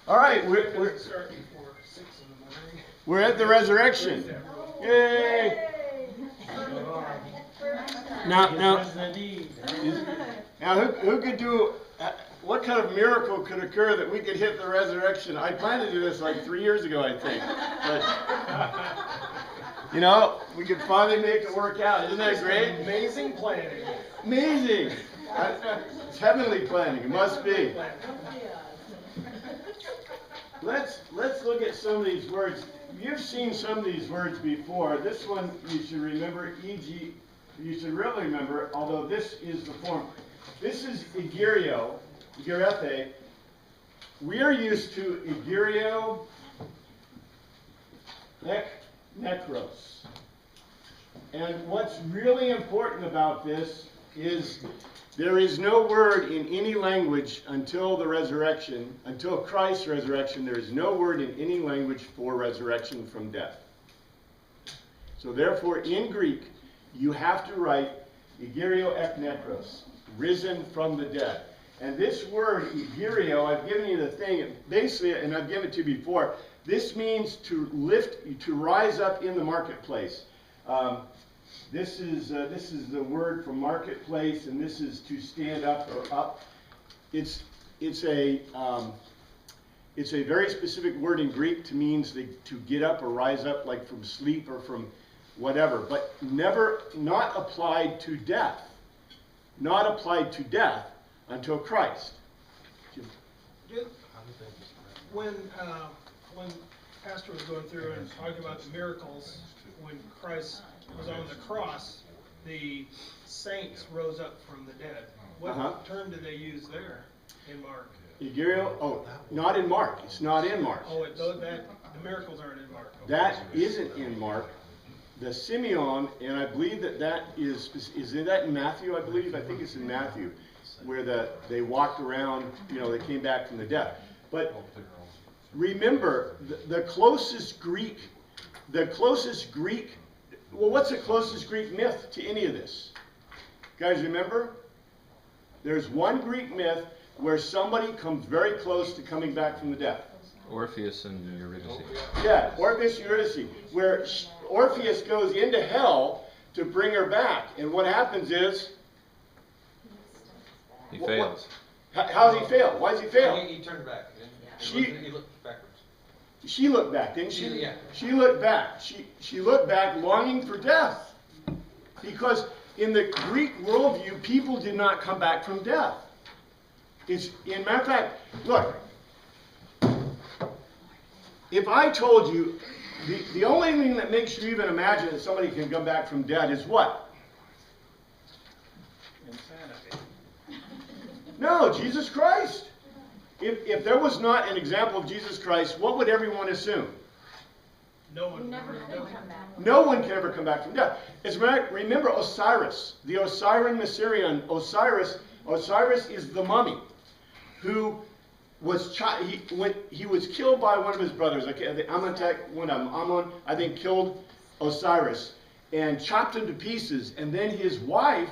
All right, we're at the resurrection. Yay! Now, who could do? What kind of miracle could occur that we could hit the resurrection? I planned to do this like 3 years ago, I think. But, you know, we could finally make it work out. Isn't that great? Amazing planning. Amazing. It's heavenly planning. It must be. Let's look at some of these words. You've seen some of these words before. This one you should remember, e.g., you should really remember, although this is the form. This is egerio, egerethe. We are used to egerio, nekros. And what's really important about this is there is no word in any language until the resurrection, until Christ's resurrection, there is no word in any language for resurrection from death. So therefore, in Greek, you have to write egerio ek nekros, risen from the dead. And this word, egerio, I've given you the thing, basically, and I've given it to you before, this means to lift, to rise up in the marketplace. This is the word for marketplace, and this is to stand up or up. It's a very specific word in Greek to means to get up or rise up, like from sleep or from whatever, but not applied to death. Not applied to death until Christ. When Pastor was going through and talking about the miracles, when Christ was on the cross, the saints rose up from the dead. What term do they use there in Mark? Egerio? Oh, not in Mark. It's not in Mark. Oh, the miracles aren't in Mark. Okay. That isn't in Mark. The Simeon, and I believe that is that in Matthew, I believe? I think it's in Matthew, where they walked around, you know, they came back from the dead. But remember, the closest Greek, well, what's the closest Greek myth to any of this? Guys, remember? There's one Greek myth where somebody comes very close to coming back from the dead. Orpheus and Eurydice. Yeah, Orpheus and Eurydice, where Orpheus goes into hell to bring her back. And what happens is... He fails. How does he fail? Why does he fail? He turned back. He looked backwards. She looked back, didn't she? Yeah. She looked back. She looked back longing for death. Because in the Greek worldview, people did not come back from death. In matter of fact, look, if I told you, the only thing that makes you even imagine that somebody can come back from dead is what? Insanity. No, Jesus Christ. If there was not an example of Jesus Christ, what would everyone assume? No one come back. No one can ever come back from death. Remember Osiris, the Osirian Mycerion. Osiris is the mummy who was he was killed by one of his brothers. The Amenhotep, one of them, Ammon, I think, killed Osiris and chopped him to pieces. And then his wife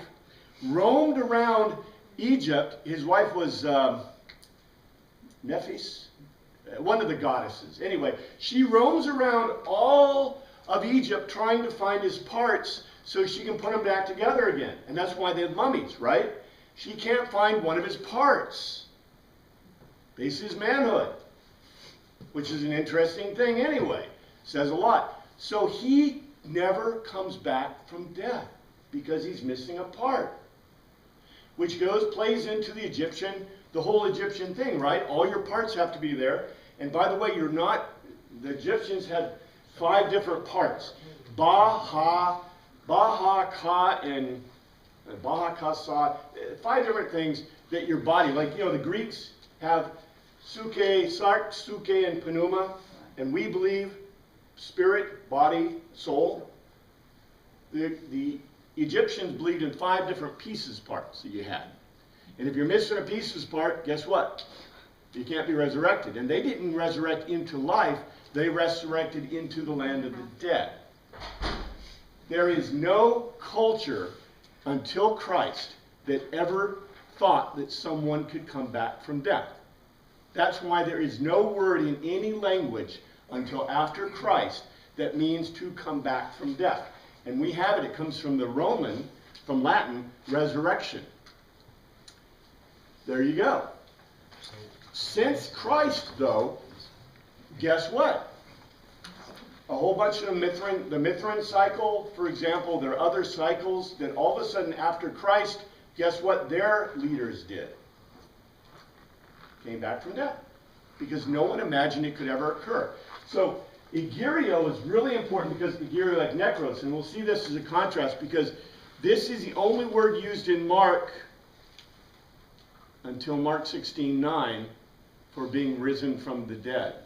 roamed around Egypt. His wife was Nephis, one of the goddesses. Anyway, she roams around all of Egypt trying to find his parts so she can put them back together again. And that's why they have mummies, right? She can't find one of his parts. This is manhood, which is an interesting thing anyway. Says a lot. So he never comes back from death because he's missing a part. Which plays into the whole Egyptian thing, right? All your parts have to be there. And by the way, the Egyptians had 5 different parts. Ba, Ka, and Baha, Ka, Sa. 5 different things that your body, like, you know, the Greeks have Sark, Suke, and Pneuma. And we believe spirit, body, soul. The Egyptians believed in 5 different parts that you had. And if you're missing a part, guess what? You can't be resurrected. And they didn't resurrect into life. They resurrected into the land of the dead. There is no culture until Christ that ever thought that someone could come back from death. That's why there is no word in any language until after Christ that means to come back from death. And we have it. It comes from the Roman, from Latin, resurrection. There you go. Since Christ, though, guess what? A whole bunch of the Mithrin cycle, for example, there are other cycles that all of a sudden after Christ, guess what their leaders did? Came back from death. Because no one imagined it could ever occur. So Egerio is really important because Egerio like nekros, and we'll see this as a contrast because this is the only word used in Mark until Mark 16:9 for being risen from the dead.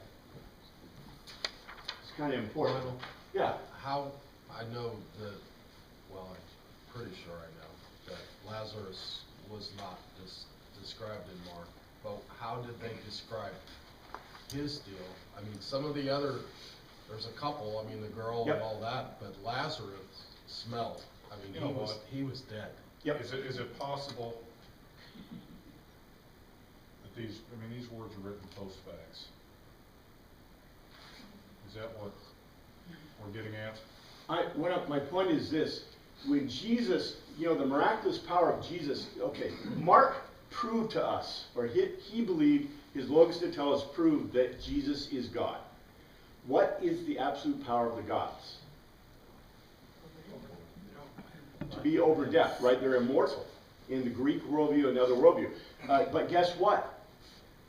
It's kind of important. Well, Yeah. how, I know that, well, I'm pretty sure I know that Lazarus was not described in Mark, but how did they describe his deal? I mean, some of the other, there's a couple, I mean, the girl Yep. and all that, but Lazarus smelled. I mean, You know what? he was dead. Yep. Is it possible that these words are written post-facts? Is that what we're getting at? My point is this. When Jesus, the miraculous power of Jesus, okay, Mark proved to us, or he believed, his logos to tell us proved that Jesus is God. What is the absolute power of the gods? To be over death, right? They're immortal in the Greek worldview, another worldview. But guess what?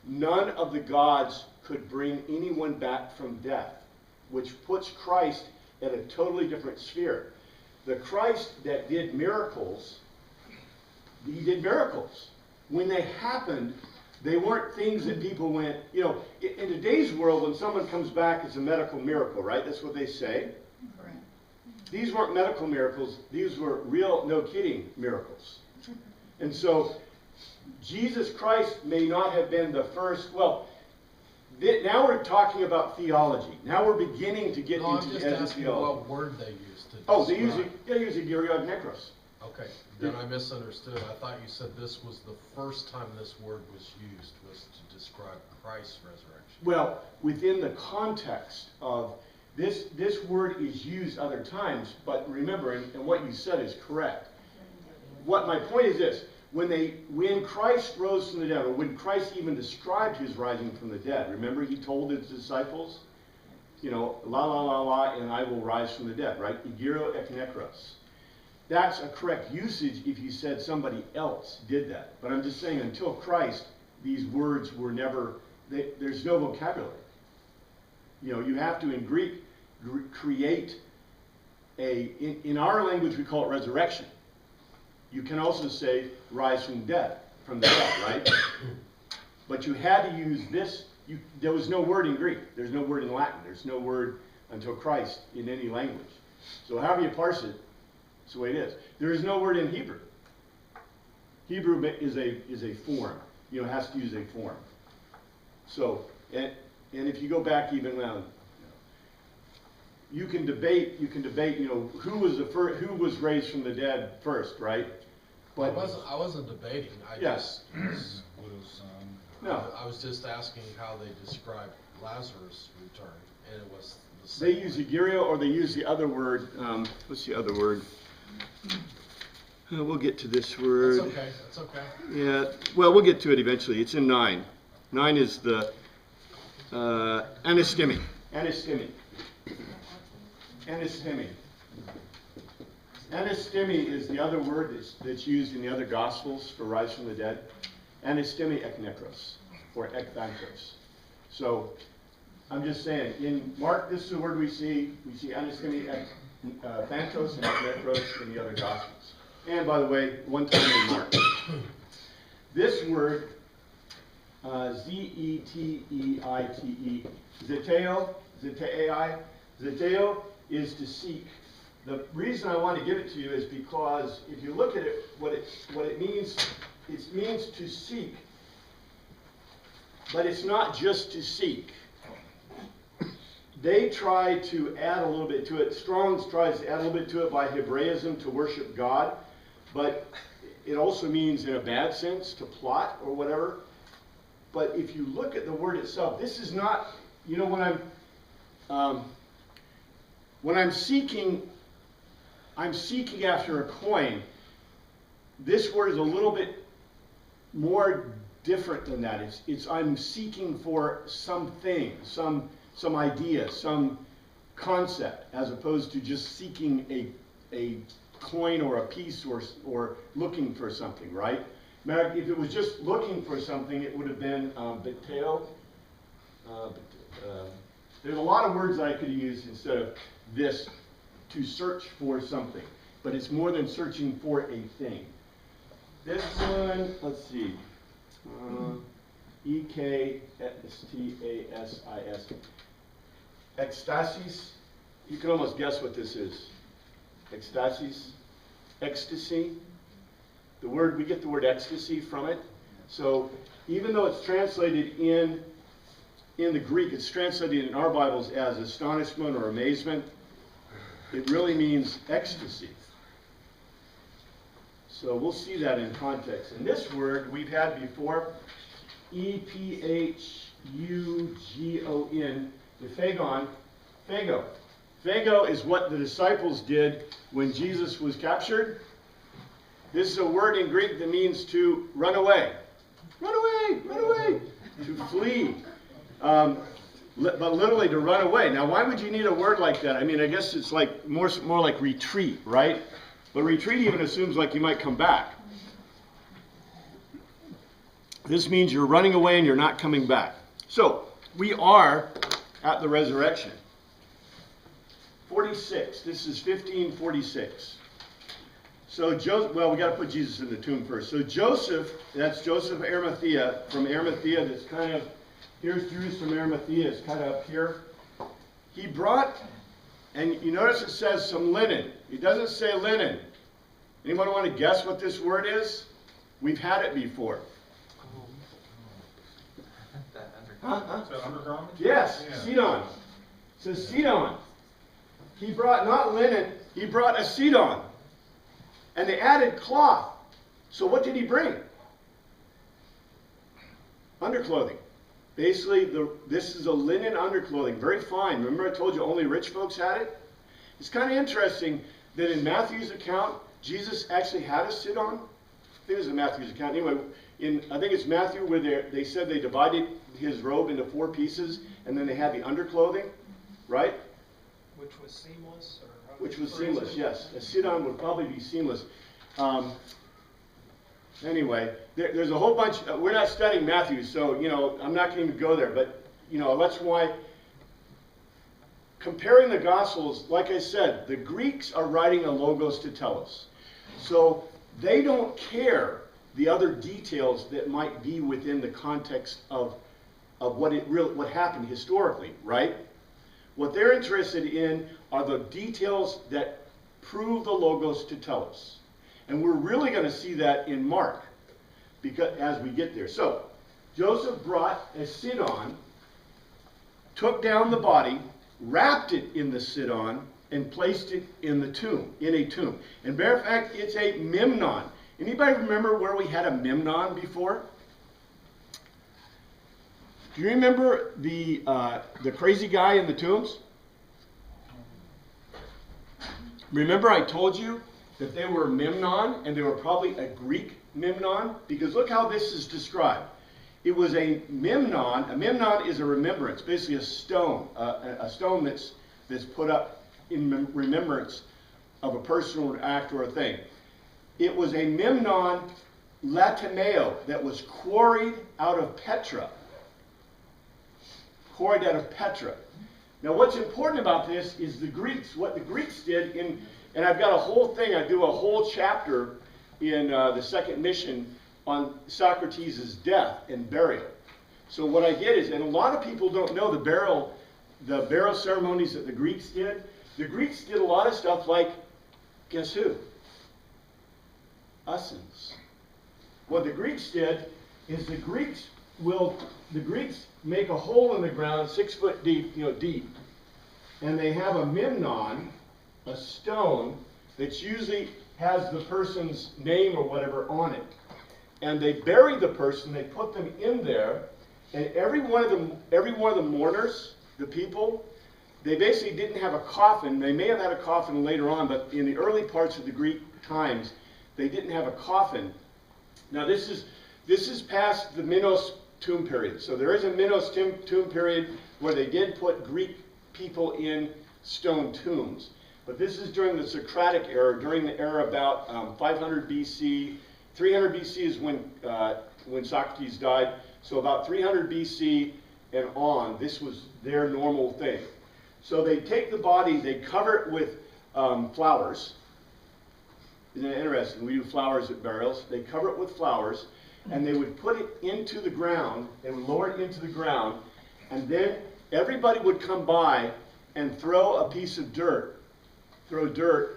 None of the gods could bring anyone back from death, which puts Christ at a totally different sphere. The Christ that did miracles, he did miracles. When they happened, they weren't things that people went, in today's world, when someone comes back, it's a medical miracle, right? That's what they say. Correct. These weren't medical miracles. These were real, no kidding, miracles. And so, Jesus Christ may not have been the first, now we're talking about theology. Now we're beginning to get No, I'm into just the edge of asking theology. what word they used to describe. Oh, they use Agiriod Nekros. Okay, then I misunderstood. I thought you said this was the first time this word was used, was to describe Christ's resurrection. Well, within the context of this word is used other times, but remember, and what you said is correct. What my point is this: when Christ rose from the dead, or when Christ even described his rising from the dead, remember he told his disciples, la la la la, and I will rise from the dead, right? Egiro ek nekros. That's a correct usage if you said somebody else did that. But I'm just saying, until Christ, these words were never, there's no vocabulary. You have to, in Greek, create in our language we call it resurrection. You can also say rise from the dead, right? But you had to use this, there was no word in Greek. There's no word in Latin. There's no word until Christ in any language. So however you parse it, that's the way it is. There is no word in Hebrew. Hebrew is a form. It has to use a form. So, and if you go back even now, you can debate, who was raised from the dead first, right? But I wasn't debating. Yes. No. I was just asking how they described Lazarus' return, and it was the same. They use Egerio, or they use the other word. What's the other word? We'll get to this word. That's okay. That's okay. Yeah, well, we'll get to it eventually. It's in 9. 9 is the anastemi. Anastemi. Anastemi. Anastemi is the other word that's used in the other Gospels for rise from the dead. Anastemi ek nekros, or ek thantos. So, I'm just saying, in Mark, this is the word we see. We see anastemi ek thantos and ek nekros in the other Gospels. And by the way, one time in Mark. This word, Z-E-T-E-I-T-E, zeteo, zetei, zeteo is to seek. The reason I want to give it to you is because if you look at it, what it means to seek. But it's not just to seek. They try to add a little bit to it. Strong's tries to add a little bit to it by Hebraism to worship God. But it also means in a bad sense to plot or whatever. But if you look at the word itself, this is not, you know, when I'm seeking after a coin, this word is a little bit more different than that. I'm seeking for something, some idea, some concept, as opposed to just seeking a coin or a piece or looking for something, right? If it was just looking for something, it would have been beteo. There's a lot of words that I could use instead of this, to search for something. But it's more than searching for a thing. This one, let's see. E-K-S-T-A-S-I-S. Ecstasis. You can almost guess what this is. Ecstasis. Ecstasy. We get the word ecstasy from it. So even though it's translated in the Greek, it's translated in our Bibles as astonishment or amazement. It really means ecstasy. So we'll see that in context. And this word we've had before, E-P-H-U-G-O-N, the phagon, phago. Phago is what the disciples did when Jesus was captured. This is a word in Greek that means to run away. Run away, run away, to flee. But literally to run away. Now, why would you need a word like that? I mean, I guess it's like more like retreat, right? But retreat even assumes like you might come back. This means you're running away and you're not coming back. So, we are at the resurrection. 46. This is 1546. So, we got to put Jesus in the tomb first. So, Joseph, that's Joseph of Arimathea, from Arimathea, that's kind of, here's Jerusalem, Arimathea, is kind of up here. He brought, and you notice it says some linen. It doesn't say linen. Anyone want to guess what this word is? We've had it before. Is that undergarment? Yes, Yeah. Sidon. It says Sidon. He brought not linen, he brought a Sidon. And they added cloth. So what did he bring? Underclothing. Basically, this is a linen underclothing, very fine. Remember I told you only rich folks had it? It's kind of interesting that in Matthew's account, Jesus actually had a Sidon. I think it was in Matthew's account. Anyway, I think it's Matthew where they said they divided his robe into 4 pieces, and then they had the underclothing, right? Which was seamless? Or how Which they was phrase seamless, it? yes. A sit-on would probably be seamless. Anyway, there's a whole bunch. We're not studying Matthew, so, I'm not going to go there. But, that's why comparing the Gospels, like I said, the Greeks are writing a logos to tell us. So they don't care the other details that might be within the context of what happened historically, right? What they're interested in are the details that prove the logos to tell us. And we're really going to see that in Mark as we get there. So, Joseph brought a Sidon, took down the body, wrapped it in the Sidon, and placed it in a tomb. And matter of fact, it's a Memnon. Anybody remember where we had a Memnon before? Do you remember the crazy guy in the tombs? Remember I told you that they were Memnon, and they were probably a Greek Memnon? Because look how this is described. It was a Memnon. A Memnon is a remembrance, basically a stone that's put up in remembrance of a person or an act or a thing. It was a Memnon latineo that was quarried out of Petra. Quarried out of Petra. Now what's important about this is the Greeks. What the Greeks did and I've got a whole thing, I do a whole chapter in the second mission on Socrates' death and burial. So what I did is, and a lot of people don't know the burial ceremonies that the Greeks did. The Greeks did a lot of stuff like, guess who? Ussens. What the Greeks did is the Greeks make a hole in the ground 6 foot deep, and they have a memnon, a stone, that's usually has the person's name or whatever on it. And they bury the person, they put them in there, and every one of the mourners, the people, they basically didn't have a coffin. They may have had a coffin later on, but in the early parts of the Greek times, they didn't have a coffin. Now this is past the Minos tomb period. So there is a Minos tomb period where they did put Greek people in stone tombs. But this is during the Socratic era, during the era about 500 BC. 300 BC is when Socrates died. So about 300 BC and on, this was their normal thing. So they take the body, they cover it with flowers. Isn't it interesting? We do flowers at burials. They cover it with flowers, and they would put it into the ground, they would lower it into the ground, and then everybody would come by and throw a piece of dirt, into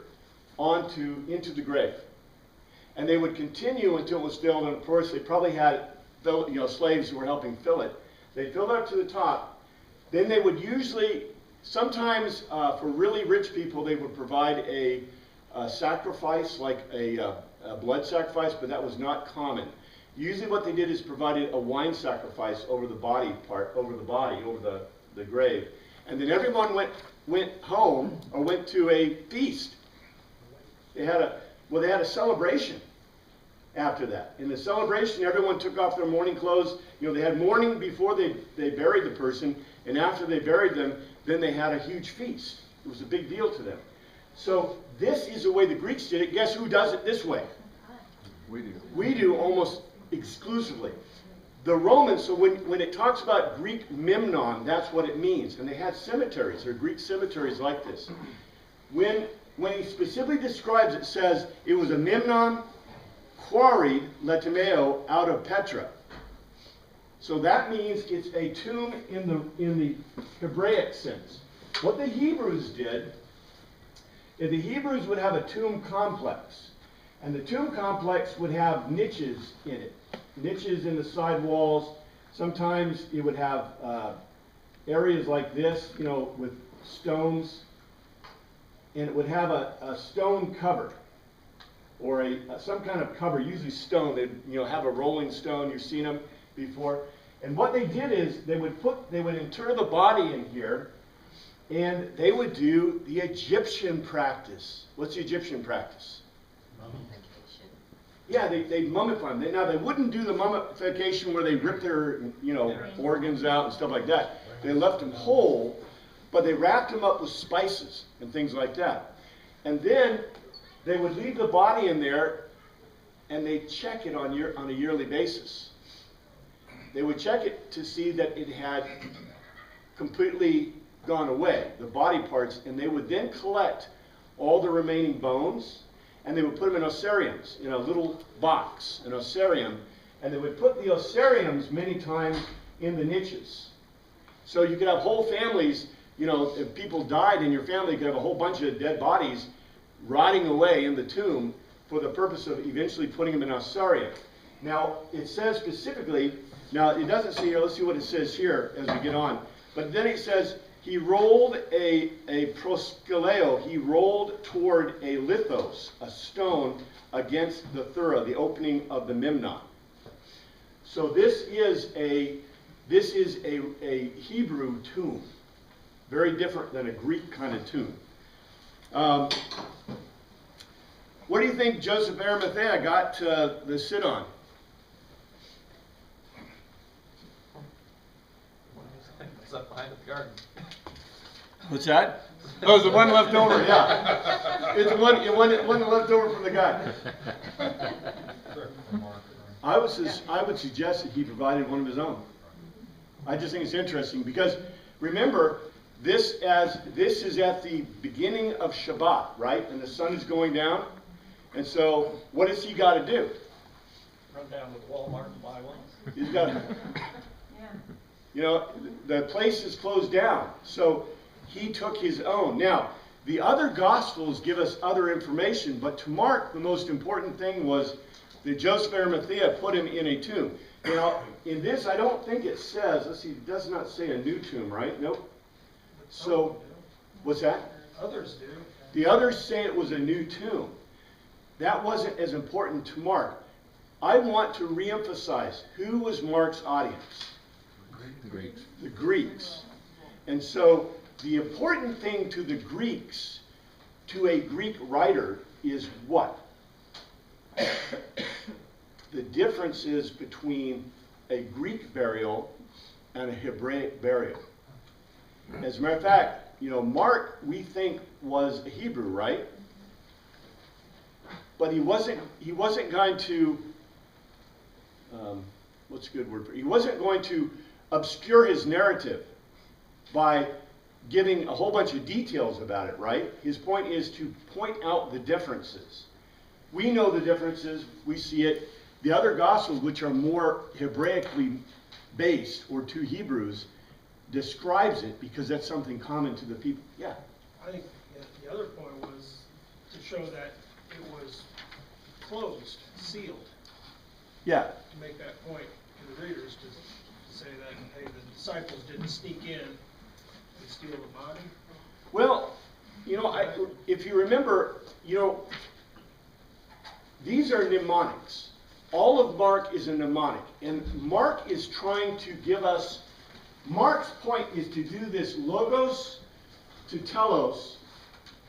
the grave. And they would continue until it was filled, and of course they probably had slaves who were helping fill it. They filled it up to the top. Then they would usually, sometimes for really rich people, they would provide a sacrifice, like a blood sacrifice, but that was not common. Usually what they did is provided a wine sacrifice over the body, over the grave. And then everyone went home or went to a feast. They had a celebration after that. In the celebration, everyone took off their mourning clothes. They had mourning before they buried the person, and after they buried them, then they had a huge feast. It was a big deal to them. So this is the way the Greeks did it. Guess who does it this way? We do. We do almost exclusively. The Romans, so when it talks about Greek Memnon, that's what it means. And they had cemeteries, or Greek cemeteries like this. When he specifically describes it, says it was a Memnon quarried letimeo out of Petra. So that means it's a tomb in the Hebraic sense. What the Hebrews did is the Hebrews would have a tomb complex. And the tomb complex would have niches in it. Niches in the side walls. Sometimes it would have areas like this, with stones. And it would have a stone cover, or some kind of cover, usually stone. They'd have a rolling stone. You've seen them before. And what they did is they would inter the body in here, and they would do the Egyptian practice. What's the Egyptian practice? Mummification. Yeah, they mummify them. Now they wouldn't do the mummification where they rip their organs out and stuff like that. They left them whole, but they wrapped them up with spices and things like that. And then they would leave the body in there, and they check it on a yearly basis. They would check it to see that it had completely gone away, the body parts, and they would then collect all the remaining bones, and they would put them in osariums, in a little box, an osarium, and they would put the osariums many times in the niches. So you could have whole families, if people died in your family, you could have a whole bunch of dead bodies rotting away in the tomb for the purpose of eventually putting them in osarium. Now, it says specifically, now it doesn't say here, let's see what it says here as we get on, but then it says, he rolled a proskaleo, he rolled toward a lithos, a stone, against the thura, the opening of the Memnon. So this is a Hebrew tomb, very different than a Greek kind of tomb. What do you think Joseph Arimathea got the sit on? It's up behind the garden. What's that? Oh, it's the one left over, yeah. It's the one left over from the guy. I would suggest that he provided one of his own. I just think it's interesting because remember, this is at the beginning of Shabbat, right? And the sun is going down. And so what has he got to do? Run down to Walmart and buy one. He's got to, the place is closed down. So he took his own. Now, the other Gospels give us other information, but to Mark, the most important thing was that Joseph Arimathea put him in a tomb. Now, in this, I don't think it says, let's see, it does not say a new tomb, right? Nope. So, what's that? Others do. The others say it was a new tomb. that wasn't as important to Mark. I want to reemphasize, who was Mark's audience? The Greeks. The Greeks. And so the important thing to the Greeks, to a Greek writer, is what? The differences between a Greek burial and a Hebraic burial. As a matter of fact, you know, Mark, we think, was a Hebrew, right? But he wasn't going to, what's a good word for it? He wasn't going to obscure his narrative by giving a whole bunch of details about it, right? His point is to point out the differences. We know the differences, we see it. The other Gospels, which are more Hebraically based, or to Hebrews, describes it because that's something common to the people. Yeah? I think the other point was to show that it was closed, sealed, Yeah. to make that point to the readers, to say that, hey, the disciples didn't sneak in and steal the body. Well, you know, if you remember, you know, these are mnemonics. All of Mark is a mnemonic. And Mark is trying to give us, Mark's point is to do this logos to telos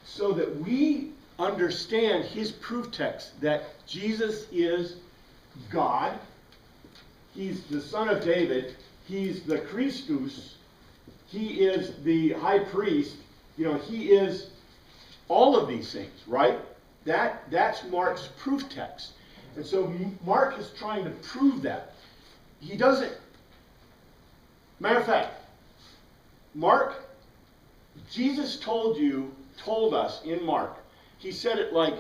so that we understand his proof text that Jesus is God. He's the son of David. He's the Christus. He is the high priest. You know, he is all of these things, right? That's Mark's proof text. And so Mark is trying to prove that. He doesn't. Matter of fact, Mark, Jesus told us in Mark, he said it like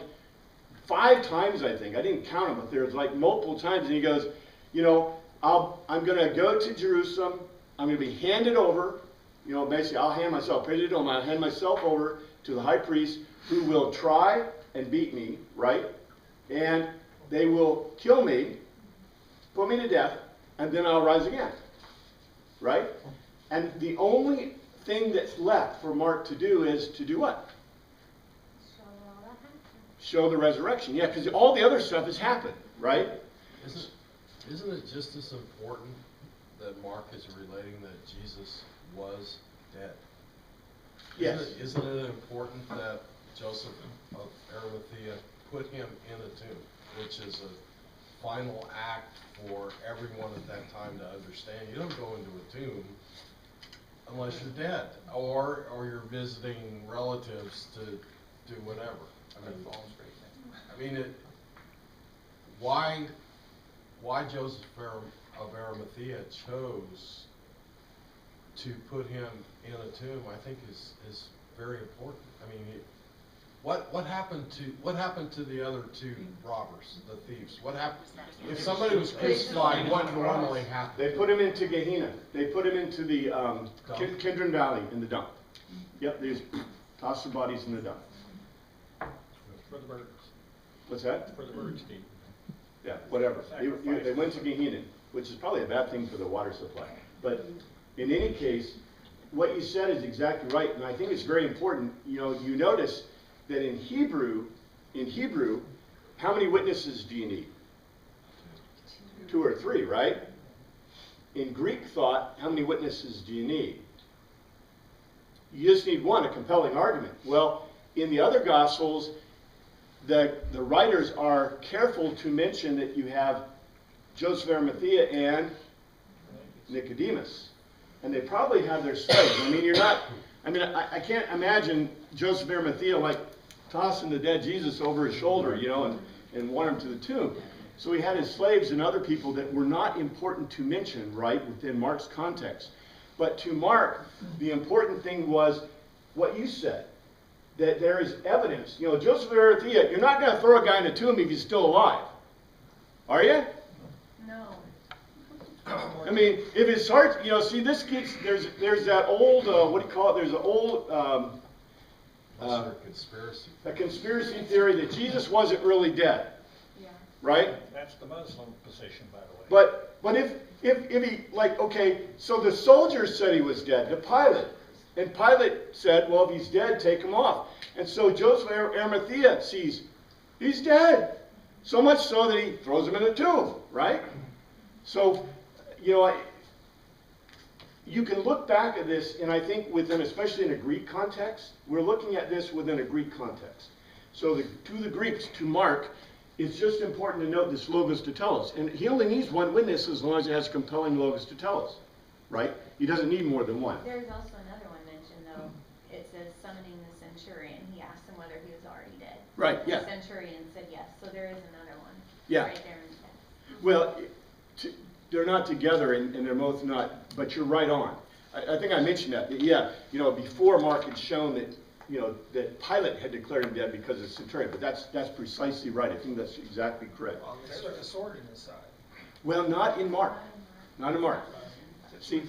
5 times, I think. I didn't count them, but there's like multiple times. And he goes, you know, I'm going to go to Jerusalem. I'm going to be handed over. You know, basically, I'll hand myself, I'll hand myself over to the high priest, who will try and beat me, right? And they will kill me, put me to death, and then I'll rise again, right? And the only thing that's left for Mark to do is to do what? Show the resurrection. Yeah, because all the other stuff has happened, right? Isn't it just as important that Mark is relating that Jesus was dead? Yes. Isn't it important that Joseph of Arimathea put him in a tomb, which is a final act for everyone at that time to understand? You don't go into a tomb unless you're dead, or you're visiting relatives to do whatever. Why Joseph of Arimathea chose to put him in a tomb, I think is very important. I mean, what happened to the other 2 robbers, the thieves? What happened if somebody was crucified? What normally happens? They put him into Gehenna. They put him into the Kidron Valley in the dump. Yep, they just toss the bodies in the dump. For the birds. What's that? For the birds to eat. Yeah, whatever. They went to Gehenna, which is probably a bad thing for the water supply. But in any case, what you said is exactly right, and I think it's very important. You know, you notice that in Hebrew, how many witnesses do you need? 2 or 3, right? In Greek thought, how many witnesses do you need? You just need one, a compelling argument. Well, in the other Gospels, the writers are careful to mention that you have Joseph of Arimathea and Nicodemus. And they probably have their slaves. I can't imagine Joseph of Arimathea like tossing the dead Jesus over his shoulder, you know, and want him to the tomb. So he had his slaves and other people that were not important to mention, right, within Mark's context. But to Mark, the important thing was what you said, that there is evidence. You know, Joseph of Arimathea, you're not going to throw a guy in a tomb if he's still alive. Are you? No. I mean, if his heart, you know, see, this gets, there's that old, what do you call it? There's an old, a conspiracy theory that Jesus wasn't really dead. Yeah. Right? That's the Muslim position, by the way. But if he, like, okay, so the soldiers said he was dead, to Pilate. And Pilate said, well, if he's dead, take him off. And so Joseph of Arimathea sees, He's dead. So much so that he throws him in a tomb, right? So, you can look back at this, and I think within, especially in a Greek context, we're looking at this within a Greek context. So to the Greeks, to Mark, it's just important to note this logos to tell us. And he only needs one witness as long as he has compelling logos to tell us, right? He doesn't need more than one. There's also another one mentioned, though. It says summoning the centurion. He asked him whether he was already dead. Right, yeah. The centurion said yes, so there is another one. Yeah. Right there in the text. Well, they're not together, and they're both not, but you're right on. I think I mentioned that, yeah, before Mark had shown that, that Pilate had declared him dead because of centurion, but that's precisely right. I think that's exactly correct. Well, they stuck a sword in his side. Well, not in Mark. Not in Mark. See,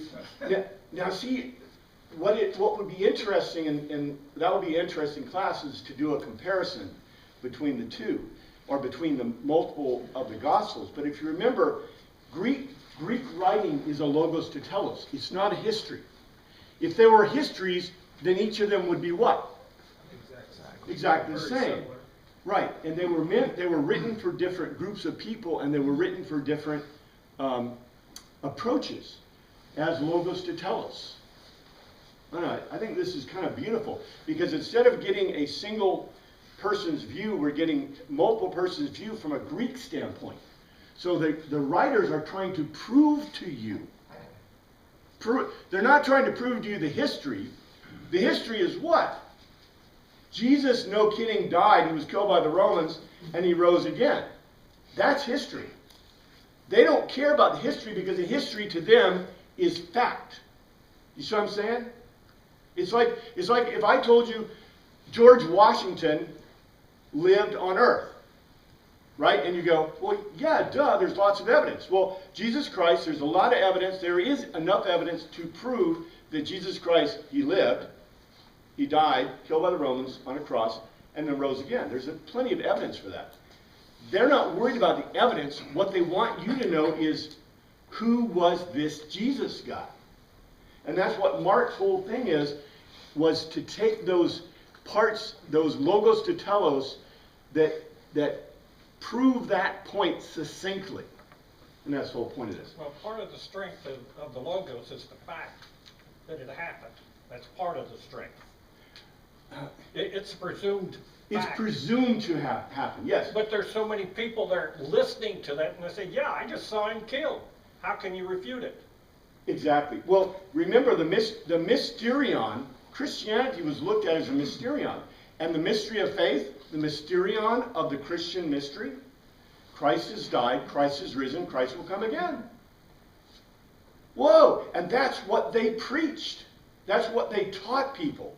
now see, what would be interesting, and that would be interesting, class, is to do a comparison between the two, or between the multiple of the Gospels. But if you remember, Greek writing is a logos to tell us. It's not a history. If there were histories, then each of them would be what? Exactly the Very same. similar. Right, and they were written for different groups of people, and they were written for different approaches as logos to tell us. I think this is kind of beautiful, because instead of getting a single person's view, we're getting multiple persons' view from a Greek standpoint. So the writers are trying to prove to you, they're not trying to prove to you the history. The history is what? Jesus, no kidding, died. He was killed by the Romans, and he rose again. That's history. They don't care about the history, because the history to them is fact. You see what I'm saying? It's like if I told you George Washington lived on Earth, right? And you go, well, yeah, duh, there's lots of evidence. Well, Jesus Christ, there's a lot of evidence. There is enough evidence to prove that Jesus Christ, he lived, he died, killed by the Romans on a cross, and then rose again. There's plenty of evidence for that. They're not worried about the evidence. What they want you to know is, who was this Jesus guy? And that's what Mark's whole thing was to take those parts, those logos to telos, that prove that point succinctly. And that's the whole point of this. Well, part of the strength of the logos is the fact that it happened. That's part of the strength. It's presumed It's fact. presumed to have happened, yes. But there's so many people that are listening to that, and they say, yeah, I just saw him killed. How can you refute it? Exactly. Well, remember the mysterion, Christianity was looked at as a mysterion. And the mystery of faith, the mysterion of the Christian mystery, Christ has died, Christ has risen, Christ will come again. Whoa! And that's what they preached. That's what they taught people.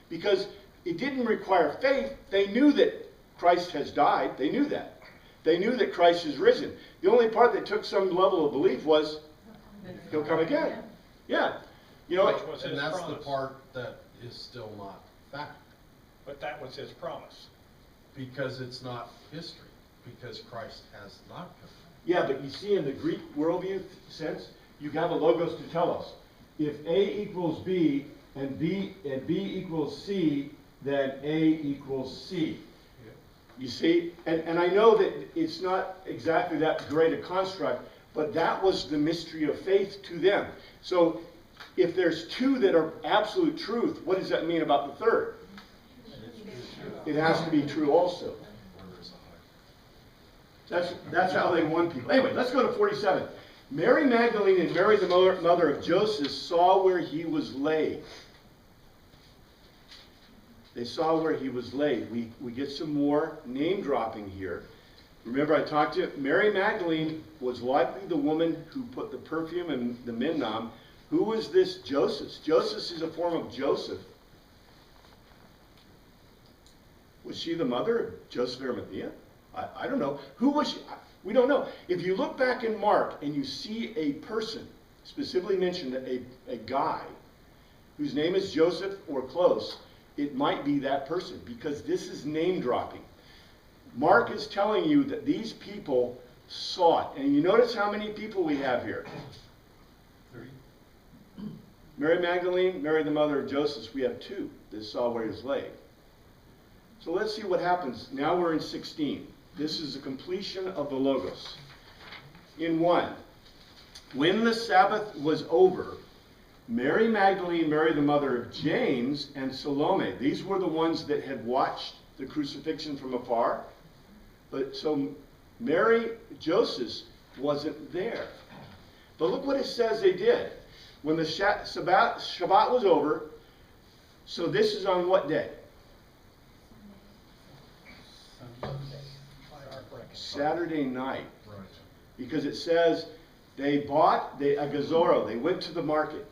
Because it didn't require faith. They knew that Christ has died. They knew that. They knew that Christ has risen. The only part that took some level of belief was he'll come again. Yeah. You know, Which was And his that's promise. the part that is still not fact, But that was his promise. because it's not history, because Christ has not come. yeah, but you see in the Greek worldview sense, you have a logos to tell us. If A equals B and B equals C, then A equals C. You see? And I know that it's not exactly that great a construct, but that was the mystery of faith to them. So if there's two that are absolute truth, what does that mean about the third? It has to be true also. Where there's a high. That's how they won people. Anyway, let's go to 47. Mary Magdalene and Mary the mother of Joseph saw where he was laid. They saw where he was laid. We get some more name dropping here. Remember, I talked to you. Mary Magdalene was likely the woman who put the perfume in the Minam. Who was this Joseph? Joseph is a form of Joseph. Was she the mother of Joseph of Arimathea? I don't know. Who was she? We don't know. If you look back in Mark and you see a person, specifically mentioned a guy, whose name is Joseph or close, it might be that person, because this is name dropping. Mark is telling you that these people saw it. And you notice how many people we have here. 3. Mary Magdalene, Mary the mother of Joseph, we have two that saw where he was laid. So let's see what happens. Now we're in 16. This is the completion of the Logos. In 1, when the Sabbath was over, Mary Magdalene, Mary the mother of James, and Salome, these were the ones that had watched the crucifixion from afar. But so Mary, Joseph wasn't there. But look what it says they did. When the Shabbat was over, so this is on what day? Saturday night. Right. Because it says they bought a gazoro. They went to the market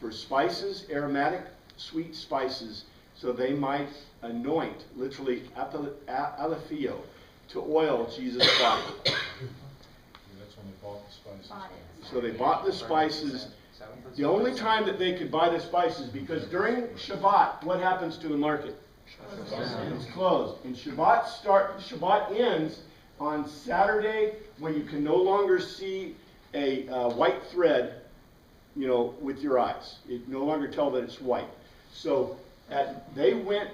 for spices, aromatic, sweet spices, so they might anoint, literally alephio, to oil Jesus' body. That's when they bought the spices. Bought it. So they bought the spices. The only time that they could buy the spices, because during Shabbat, what happens to a market? It's closed. And Shabbat ends on Saturday, when you can no longer see a white thread, with your eyes. It no longer tell that it's white. So they went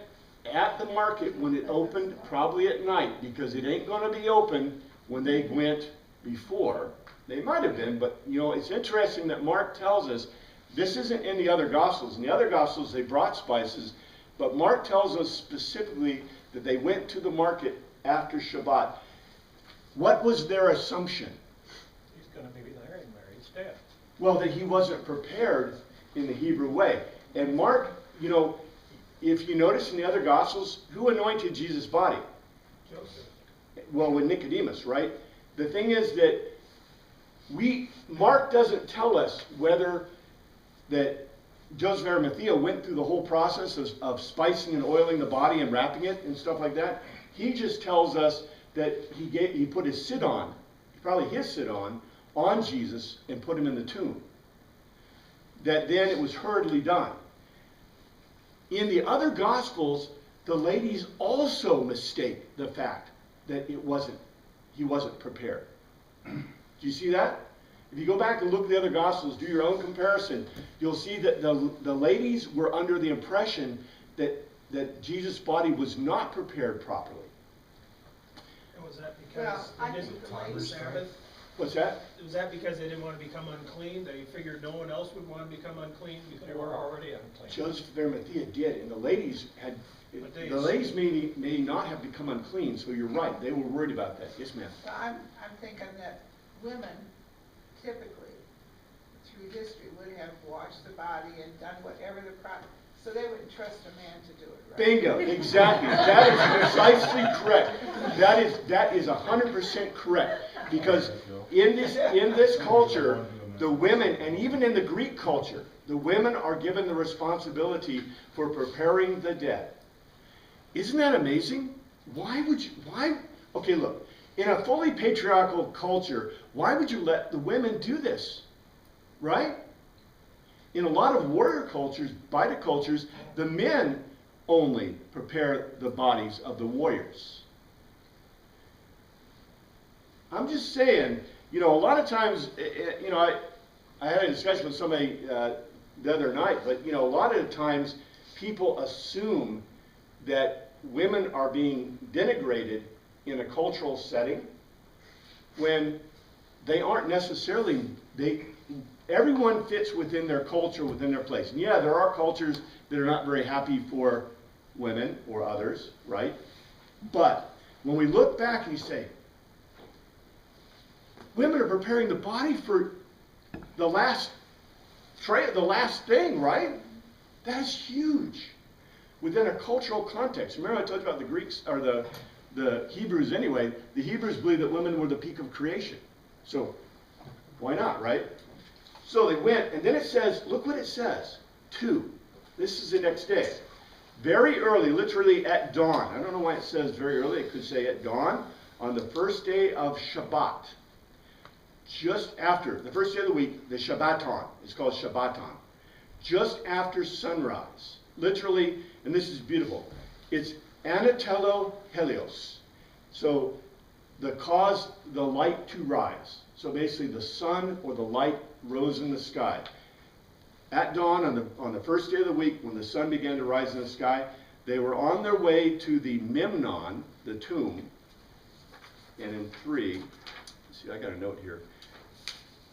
at the market when it opened, probably at night, because it ain't going to be open when they went before. They might have been, but it's interesting that Mark tells us this isn't in the other Gospels. In the other Gospels, they brought spices, but Mark tells us specifically that they went to the market after Shabbat. What was their assumption? He's gonna be there and Mary's dead. Well, that he wasn't prepared in the Hebrew way. And Mark, if you notice in the other Gospels, who anointed Jesus' body? Joseph. Well, with Nicodemus, right? The thing is that Mark doesn't tell us whether that Joseph of Arimathea went through the whole process of spicing and oiling the body and wrapping it and stuff like that. He just tells us that he put his sit-on, probably his sit-on Jesus and put him in the tomb. That then it was hurriedly done. In the other Gospels, the ladies also mistake the fact that he wasn't prepared. Do you see that? If you go back and look at the other Gospels, do your own comparison, you'll see that the ladies were under the impression that Jesus' body was not prepared properly. And was that because they didn't proclaim the Sabbath? What's that? Was that because they didn't want to become unclean? They figured no one else would want to become unclean They were before? already unclean. Joseph of Arimathea did, and the ladies may not have become unclean, so you're right. They were worried about that. Yes, ma'am. So I'm thinking that women typically, through history, would have washed the body and done whatever the so they wouldn't trust a man to do it, right? Bingo, exactly. That is precisely correct. That is 100% correct. Because in this culture, the women, and even in the Greek culture, the women are given the responsibility for preparing the dead. Isn't that amazing? Okay, look, in a fully patriarchal culture, why would you let the women do this? Right? In a lot of warrior cultures, Beta cultures, the men only prepare the bodies of the warriors. I'm just saying, a lot of times, I had a discussion with somebody the other night, but, a lot of the times people assume that women are being denigrated in a cultural setting when they aren't necessarily, everyone fits within their culture, within their place. And yeah, there are cultures that are not very happy for women or others, right? But when we look back and you say, women are preparing the body for the last thing, right? That's huge within a cultural context. Remember I told you about the Greeks, or the Hebrews anyway. The Hebrews believed that women were the peak of creation. So why not, right? So they went, and then it says, look what it says. 2. This is the next day. Very early, literally at dawn. I don't know why it says very early. It could say at dawn on the first day of Shabbat. Just after, the first day of the week, the Shabbaton. It's called Shabbaton. Just after sunrise. Literally, and this is beautiful, it's Anatello Helios. So, cause the light to rise. So basically the sun or the light rose in the sky. At dawn on the first day of the week, when the sun began to rise in the sky, they were on their way to the Memnon, the tomb, and in 3, see, I got a note here.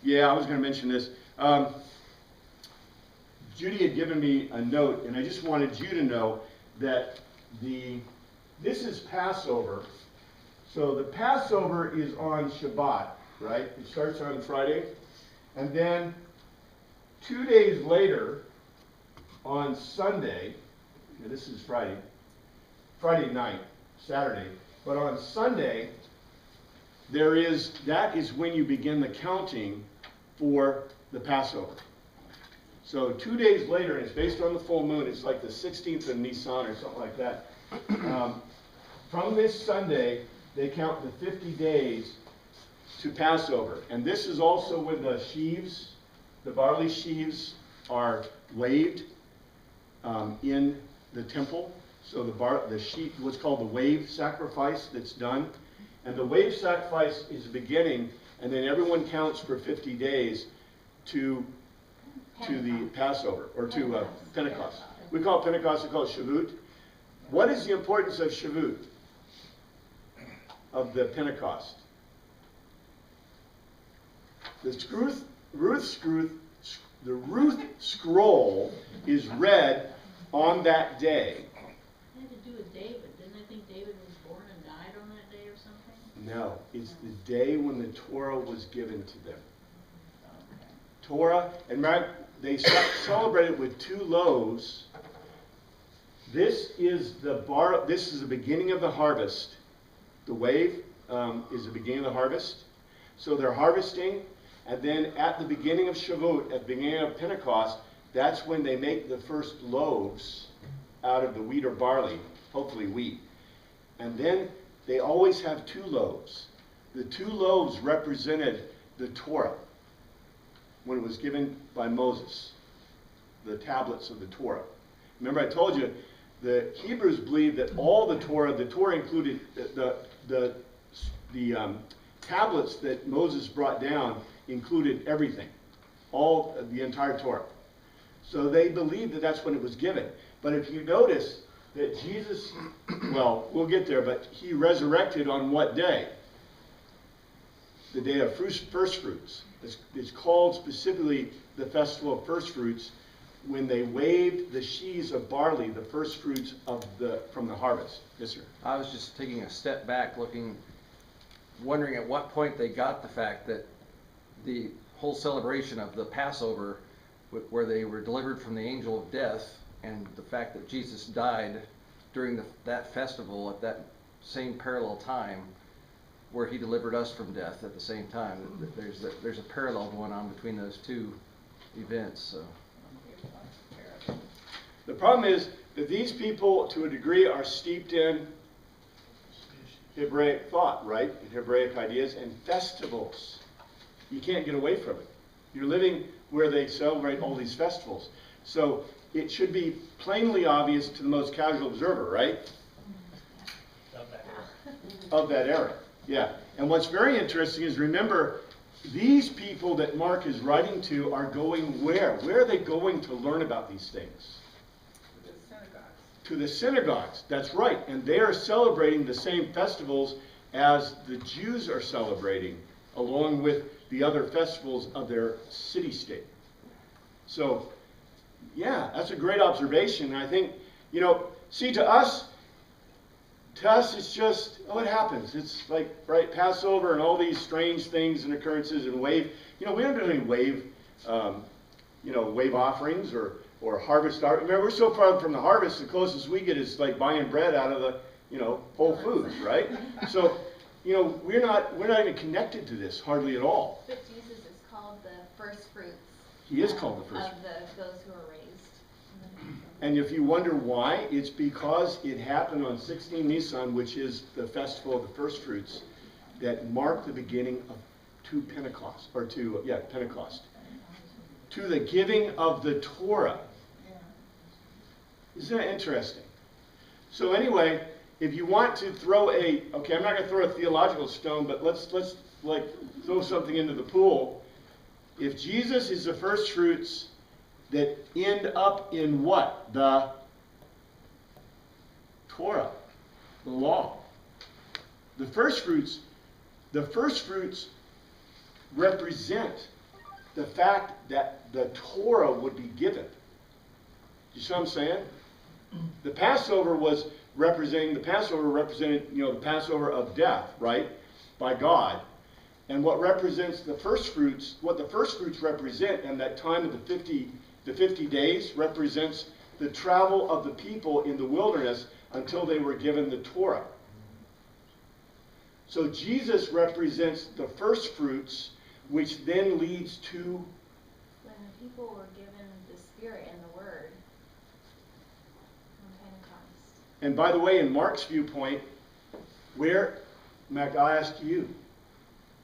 Yeah, I was going to mention this. Judy had given me a note, and I just wanted you to know that this is Passover. So the Passover is on Shabbat, right? It starts on Friday. And then 2 days later, on Sunday, this is Friday night, Saturday, but on Sunday, that is when you begin the counting for the Passover. So 2 days later, and it's based on the full moon, it's like the 16th of Nisan or something like that. From this Sunday, they count the 50 days to Passover. And this is also when the sheaves, the barley sheaves, are waved in the temple. So the sheaf, what's called the wave sacrifice that's done. And the wave sacrifice is the beginning, and then everyone counts for 50 days to the Passover, or to Pentecost. We call it Pentecost, we call it Shavuot. What is the importance of Shavuot? Of the Pentecost? The Ruth scroll is read on that day. It had to do with David. Didn't I think David was born and died on that day or something? No, it's the day when the Torah was given to them. Torah, and they celebrated with 2 loaves. This is the beginning of the harvest. The wave is the beginning of the harvest. So they're harvesting, and then at the beginning of Shavuot, at the beginning of Pentecost, that's when they make the first loaves out of the wheat or barley, hopefully wheat. And then they always have 2 loaves. The 2 loaves represented the Torah when it was given by Moses, the tablets of the Torah. Remember I told you, the Hebrews believed that all the Torah included the tablets that Moses brought down included everything, the entire Torah. So they believed that that's when it was given. But if you notice that Jesus, well, we'll get there, but he resurrected on what day? The day of first fruits. It's called specifically the festival of first fruits, when they waved the sheaves of barley, the first fruits from the harvest. Yes, sir. I was just taking a step back, wondering at what point they got the fact that the whole celebration of the Passover, where they were delivered from the angel of death, and the fact that Jesus died during that festival at that same parallel time, where he delivered us from death at the same time. There's a parallel going on between those 2 events. So. The problem is that these people, to a degree, are steeped in Hebraic thought, right? Hebraic ideas and festivals. You can't get away from it. You're living where they celebrate all these festivals. So it should be plainly obvious to the most casual observer, right? Of that era. Yeah. And what's very interesting is, remember, these people that Mark is writing to are going where? Where are they going to learn about these things? To the synagogues. That's right. And they are celebrating the same festivals as the Jews are celebrating, along with the other festivals of their city-state. So, yeah, that's a great observation. And I think, see, to us it's just, it happens. It's like, right, Passover and all these strange things and occurrences and wave. We don't do any wave offerings or harvest. Remember, we're so far from the harvest, the closest we get is like buying bread out of the, Whole Foods, right? So, we're not even connected to this hardly at all. But Jesus is called the first fruits. He is called the first of those who are raised. And if you wonder why, it's because it happened on 16 Nisan, which is the festival of the first fruits, that marked the beginning of Pentecost, to the giving of the Torah. Isn't that interesting? So anyway, if you want to throw I'm not going to throw a theological stone, but let's like throw something into the pool. If Jesus is the first fruits that end up in what? The Torah, the law. The first fruits represent the fact that the Torah would be given. You see what I'm saying? The Passover represented, the Passover of death, right? By God. And what the first fruits represent, and that time of the 50 days represents the travel of the people in the wilderness until they were given the Torah. So Jesus represents the first fruits, which then leads to... When the people were given the Spirit and the Word on Pentecost. And by the way, in Mark's viewpoint, Mac, I ask you,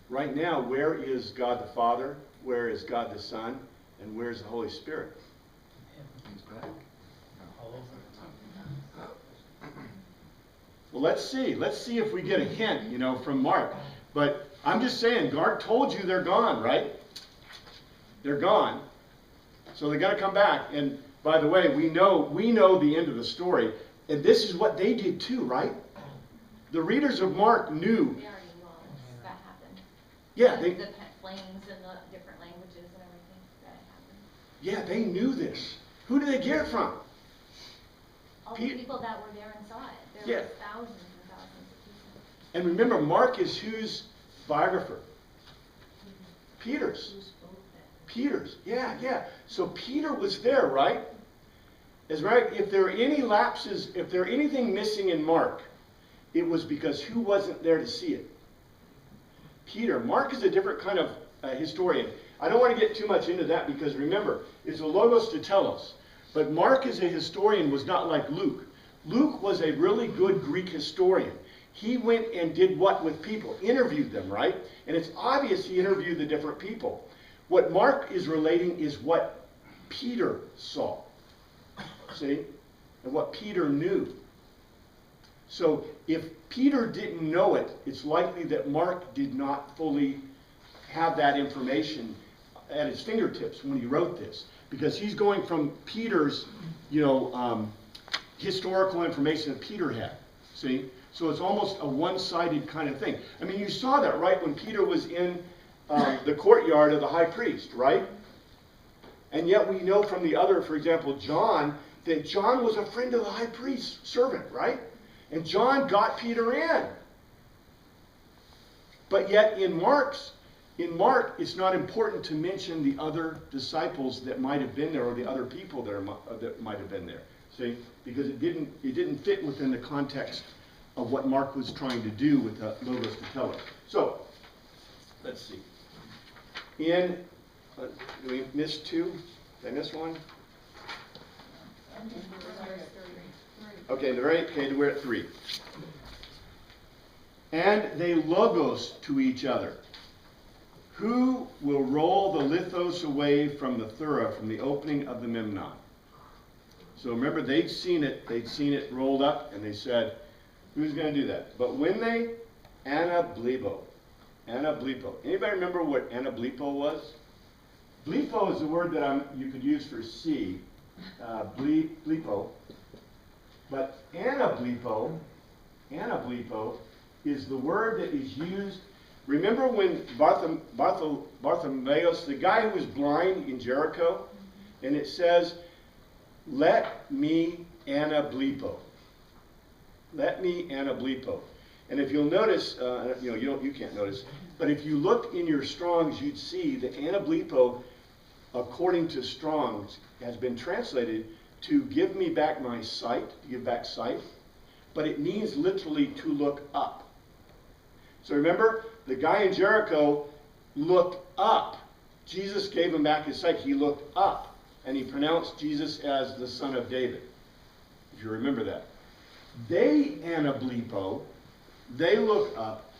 right now, where is God the Father? Where is God the Son? And where is the Holy Spirit? He's back. Well, let's see. Let's see if we get a hint, from Mark. But I'm just saying, Mark told you they're gone, right? They're gone. So they're going to come back. And by the way, we know the end of the story. And this is what they did too, right? The readers of Mark knew. They already know that happened. Yeah, The flames and the different languages and everything that happened. Yeah, they knew this. Who did they get it from? All the people that were there and saw it. There Yeah. were thousands and thousands of people. And remember, Mark is whose biographer? Peter's. Who spoke that? Peter's. Yeah. So Peter was there, right? Is right. If there are any lapses, if there anything missing in Mark, it was because who wasn't there to see it? Peter. Mark is a different kind of historian. I don't want to get too much into that because remember, it's a logos to telos. But Mark as a historian was not like Luke. Luke was a really good Greek historian. He went and did what with people? Interviewed them, right? And it's obvious he interviewed the different people. What Mark is relating is what Peter saw. See? And what Peter knew. So if Peter didn't know it, it's likely that Mark did not fully have that information at his fingertips when he wrote this. Because he's going from Peter's, historical information that Peter had. See? So it's almost a one-sided kind of thing. I mean, you saw that, right, when Peter was in the courtyard of the high priest, right? And yet we know from the other, for example, John, that John was a friend of the high priest's servant, right? And John got Peter in. But yet in Mark, it's not important to mention the other disciples that might have been there or the other people that might have been there. See? Because it didn't fit within the context of what Mark was trying to do with the logos to tell us. So, let's see. Do we miss two? Did I miss one? Okay, we're at 3. And they logos to each other. Who will roll the lithos away from the thura, from the opening of the memnon? So remember, they'd seen it rolled up, and they said, who's going to do that? But when they, anablipo. Anybody remember what anablipo was? Blipo is the word that you could use for see, blipo. But anablipo is the word that is used. Remember when Bartimaeus, the guy who was blind in Jericho, and it says, let me anablipo. Let me anablipo. And if you'll notice, you can't notice, but if you look in your Strong's, you'd see that anablipo, according to Strong's, has been translated to give me back my sight, to give back sight, but it means literally to look up. So remember, the guy in Jericho looked up. Jesus gave him back his sight. He looked up, and he pronounced Jesus as the Son of David, if you remember that. They, anablipo, they looked up,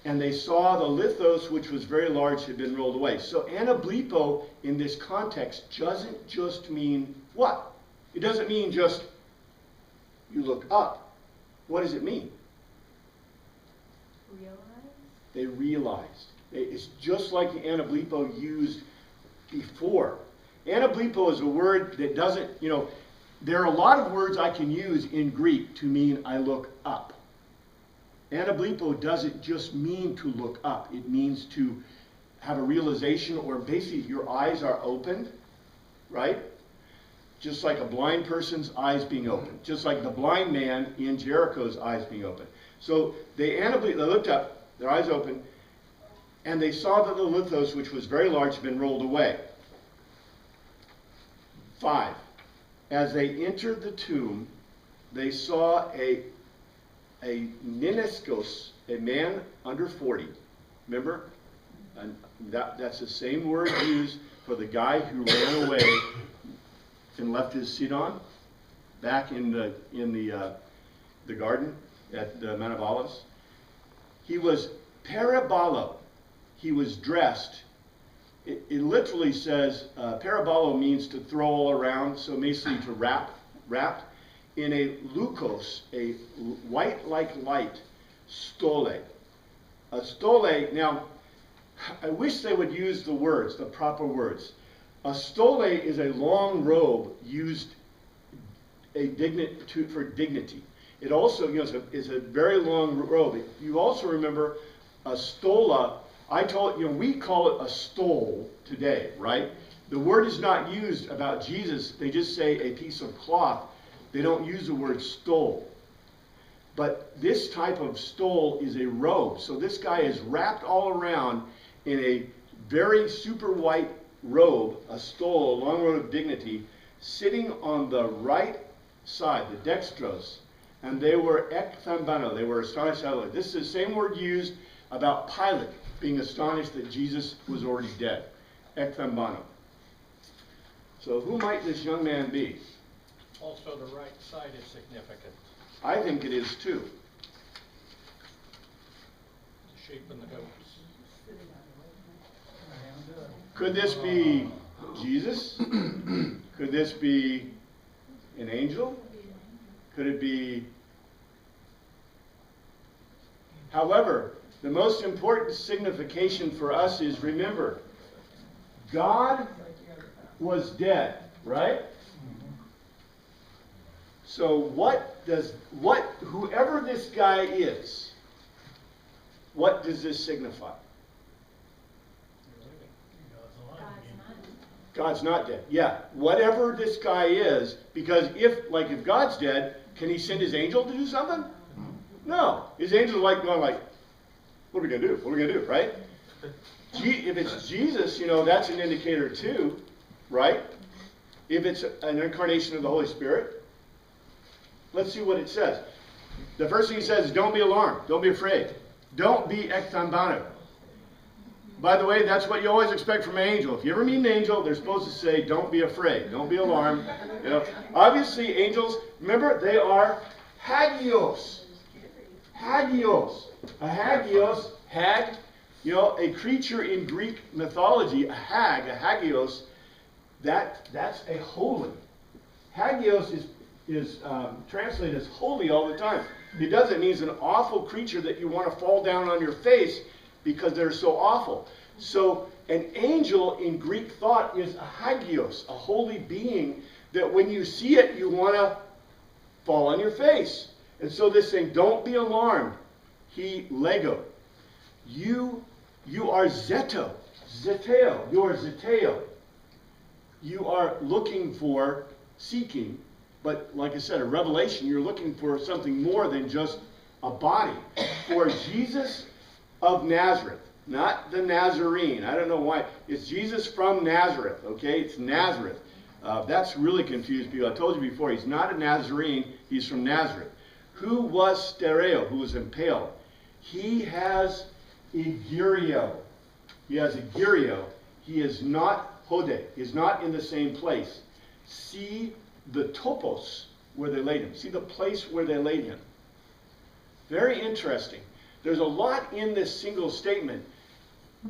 and they saw the lithos, which was very large, had been rolled away. So anablipo, in this context, doesn't just mean what? It doesn't mean just you look up. What does it mean? They realized. It's just like the anablipo used before. Anablipo is a word that doesn't, there are a lot of words I can use in Greek to mean I look up. Anablipo doesn't just mean to look up. It means to have a realization, or basically your eyes are opened, right? Just like a blind person's eyes being opened. Just like the blind man in Jericho's eyes being opened. So they looked up, their eyes opened, and they saw that the lithos, which was very large, had been rolled away. 5. As they entered the tomb, they saw a niniskos, a man under 40. Remember? And that's the same word used for the guy who ran away and left his sidon back in the garden at the Mount of Olives. He was parabalo. He was dressed. It literally says, parabalo means to throw all around, so basically to wrap, in a lukos, a white like light, stole. A stole, now, I wish they would use the words, the proper words. A stole is a long robe used for dignity. It also, is a very long robe. You also remember a stola. We call it a stole today, right? The word is not used about Jesus. They just say a piece of cloth. They don't use the word stole. But this type of stole is a robe. So this guy is wrapped all around in a very super white robe, a stole, a long robe of dignity, sitting on the right side, the dextros. And they were ekthambano, they were astonished. This is the same word used about Pilate being astonished that Jesus was already dead. Ekthambano. So who might this young man be? Also, the right side is significant, I think it is too. the sheep and the goats. Could this be Jesus? Could this be an angel? Could it be... However, the most important signification for us is, remember, God was dead, right? So whoever this guy is, what does this signify? God's not dead. Yeah, whatever this guy is, because if God's dead, can he send his angel to do something? No. His angel going what are we going to do? What are we going to do, right? If it's Jesus, that's an indicator too, right? If it's an incarnation of the Holy Spirit. Let's see what it says. The first thing he says is, don't be alarmed. Don't be afraid. Don't be ekthambano. By the way, that's what you always expect from an angel. If you ever meet an angel, they're supposed to say, don't be afraid. Don't be alarmed. Obviously, angels, remember, they are hagios. Hagios. A hagios, hag, a creature in Greek mythology, a hagios, that's a holy. Hagios is translated as holy all the time. It doesn't mean it's an awful creature that you want to fall down on your face because they're so awful. So an angel in Greek thought is a hagios, a holy being that when you see it, you want to fall on your face. And so this thing, don't be alarmed. He lego. You are zeteo. You are zeteo. You are looking for, seeking, but like I said, a revelation, you're looking for something more than just a body. For Jesus of Nazareth, not the Nazarene. I don't know why. It's Jesus from Nazareth, okay? It's Nazareth. That's really confused people. I told you before, he's not a Nazarene, he's from Nazareth. Who was stereo, who was impaled? He has egerio. He has egerio. He is not hode. He is not in the same place. See the topos where they laid him. See the place where they laid him. Very interesting. There's a lot in this single statement,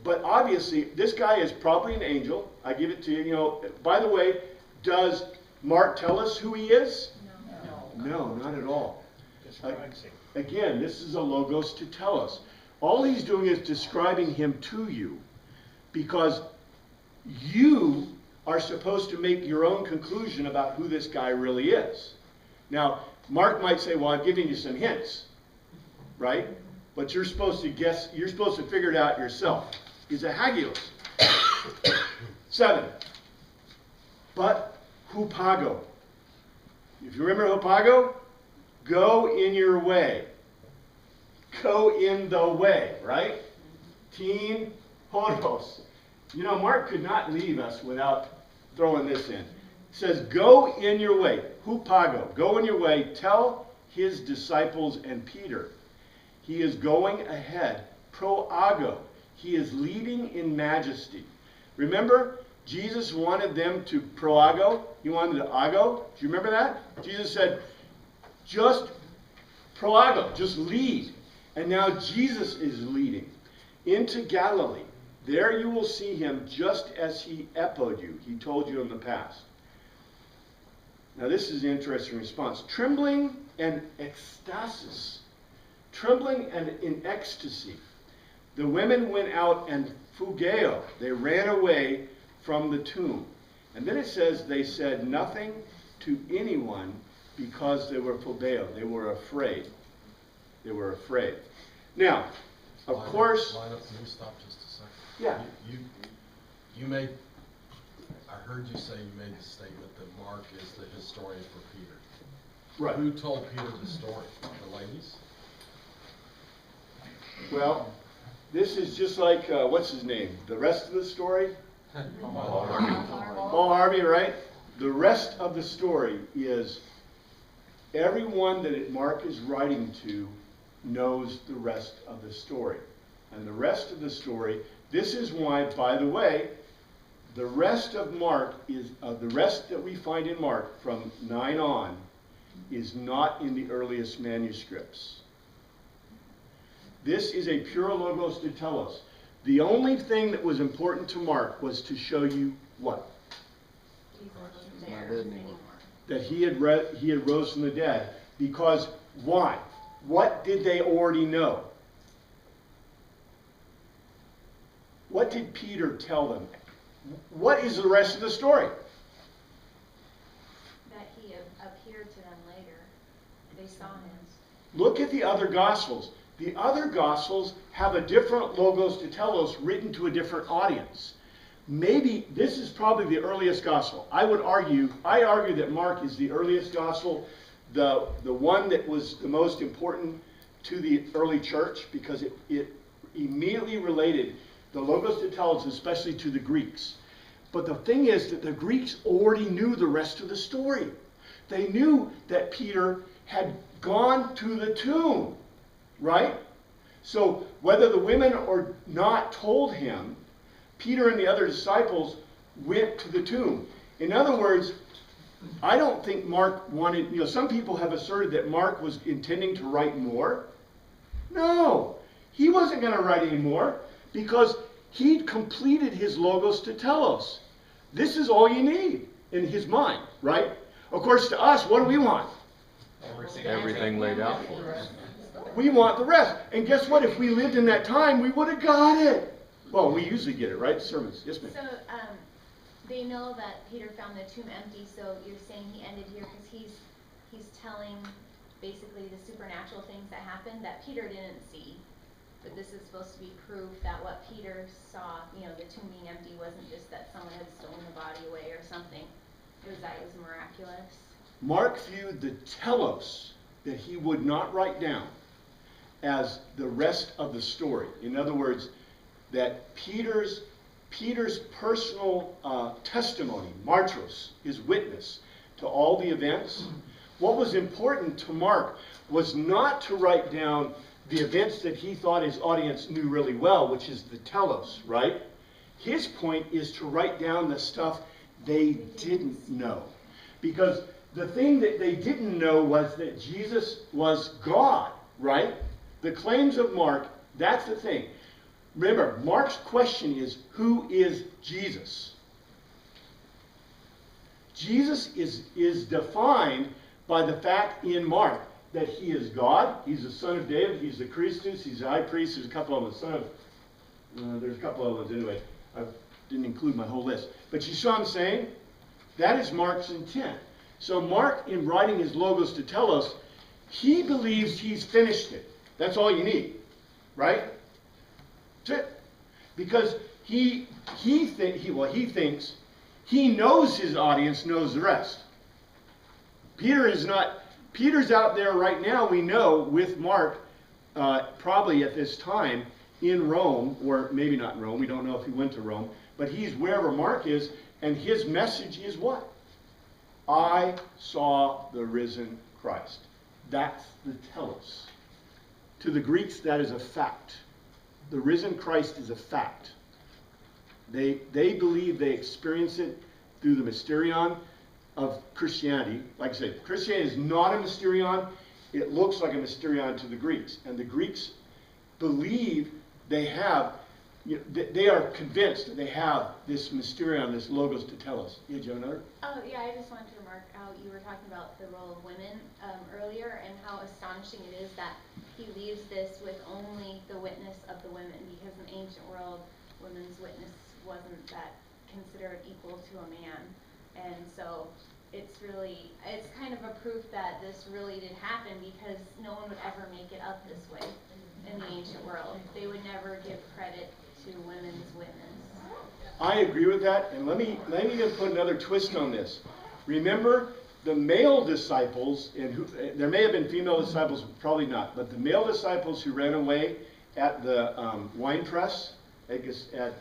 but obviously this guy is probably an angel. I give it to you. By the way, does Mark tell us who he is? No, not at all. Again, this is a logos to tell us. All he's doing is describing him to you because you are supposed to make your own conclusion about who this guy really is. Now, Mark might say, well, I've given you some hints, right? But you're supposed to guess, you're supposed to figure it out yourself. He's a hagios. 7. But hupago. If you remember hupago, go in your way. Go in the way, right? Teen hodos. You know, Mark could not leave us without throwing this in. It says, go in your way. Hupago. Go in your way. Tell his disciples and Peter. He is going ahead. Proago. He is leading in majesty. Remember, Jesus wanted them to proago. He wanted to ago. Do you remember that? Jesus said, just proago. Just lead. And now Jesus is leading into Galilee. There you will see him just as he epoed you. He told you in the past. Now this is an interesting response. Trembling and ecstasis. Trembling and in ecstasy. The women went out and fugeo. They ran away from the tomb. And then it says they said nothing to anyone because they were phobeo. They were afraid. They were afraid. Now, of course... Line up, can you stop just a second? Yeah. You made, I heard you say you made the statement that Mark is the historian for Peter. Right. Who told Peter the story? The ladies? Well, this is just like, what's his name? The rest of the story? Paul Harvey, right? The rest of the story is everyone that Mark is writing to knows the rest of the story. And the rest of the story, this is why, by the way, the rest of Mark is, the rest that we find in Mark from 9 on is not in the earliest manuscripts. This is a pure logos to telos. The only thing that was important to Mark was to show you what? Jesus wasn't Not there dead anymore. anymore. That he had rose from the dead. Because why? What did they already know? What did Peter tell them? What is the rest of the story? That he appeared to them later. They saw him. Look at the other Gospels. The other Gospels have a different logos to telos written to a different audience. Maybe this is probably the earliest Gospel. I argue that Mark is the earliest Gospel, the one that was the most important to the early church because it immediately related the logos to telos, especially to the Greeks. But the thing is that the Greeks already knew the rest of the story. They knew that Peter had gone to the tomb, right? So whether the women or not told him, Peter and the other disciples went to the tomb. In other words, I don't think Mark wanted, some people have asserted that Mark was intending to write more. No, he wasn't going to write any more because he'd completed his logos to telos. This is all you need in his mind, right? Of course, to us, what do we want? Everything laid out for us. We want the rest. And guess what? If we lived in that time, we would have got it. Well, we usually get it, right? Sermons. Yes, ma'am. So, they know that Peter found the tomb empty, so you're saying he ended here because he's telling basically the supernatural things that happened that Peter didn't see. But this is supposed to be proof that what Peter saw, the tomb being empty, wasn't just that someone had stolen the body away or something. It was that it was miraculous. Mark viewed the telos that he would not write down as the rest of the story. In other words, that Peter's personal testimony, martros, his witness to all the events. What was important to Mark was not to write down the events that he thought his audience knew really well, which is the telos, right? His point is to write down the stuff they didn't know. Because the thing that they didn't know was that Jesus was God, right? The claims of Mark, that's the thing. Remember, Mark's question is, who is Jesus? Jesus is defined by the fact in Mark that he is God, he's the son of David, he's the Christus, he's the high priest, there's a couple of them, there's a couple of ones anyway. didn't include my whole list. But you see what I'm saying? That is Mark's intent. So Mark, in writing his Logos to Telos, he believes he's finished it. That's all you need, right? That's it. Because he thinks he knows his audience knows the rest. Peter's out there right now, we know, with Mark, probably at this time in Rome, or maybe not in Rome, we don't know if he went to Rome, but he's wherever Mark is, and his message is what? I saw the risen Christ. That's the telos. To the Greeks, that is a fact. The risen Christ is a fact. They believe they experience it through the mysterion of Christianity. Like I said, Christianity is not a mysterion. It looks like a mysterion to the Greeks. And the Greeks believe they have, they are convinced that they have this mysterion, this Logos to Telos. Yeah, Joe, another? Oh, yeah, I just wanted to remark how you were talking about the role of women earlier, and how astonishing it is that he leaves this with only the witness of the women, because in the ancient world, women's witness wasn't that considered equal to a man. And so it's kind of a proof that this really did happen, because no one would ever make it up this way in the ancient world. They would never give credit to women's witness. I agree with that, and let me even put another twist on this. Remember, the male disciples, and there may have been female disciples, probably not, but the male disciples who ran away at the wine press at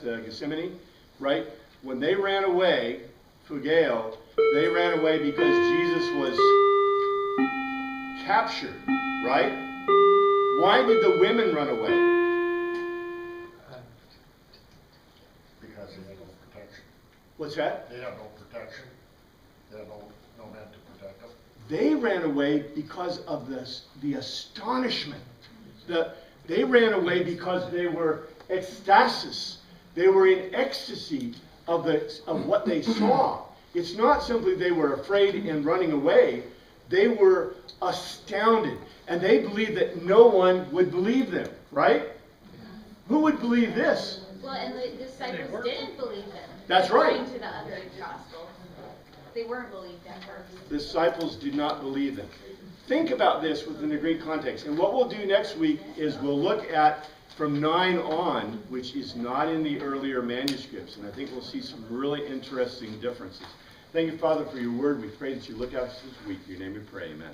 Gethsemane, right? When they ran away, Phugeo, they ran away because Jesus was captured, right? Why did the women run away? Because they had no protection. What's that? They have no protection. They have no men to protect them. They ran away because of the astonishment. They ran away because they were ecstasis. They were in ecstasy of what they saw. It's not simply they were afraid and running away. They were astounded. And they believed that no one would believe them, right? Who would believe this? Well, and the disciples didn't believe them. That's right. According to the other gospels, they weren't believed at first. The disciples did not believe them. Think about this within the Greek context. And what we'll do next week is we'll look at from 9 on, which is not in the earlier manuscripts. And I think we'll see some really interesting differences. Thank you, Father, for your word. We pray that you look at us this week. In your name we pray. Amen.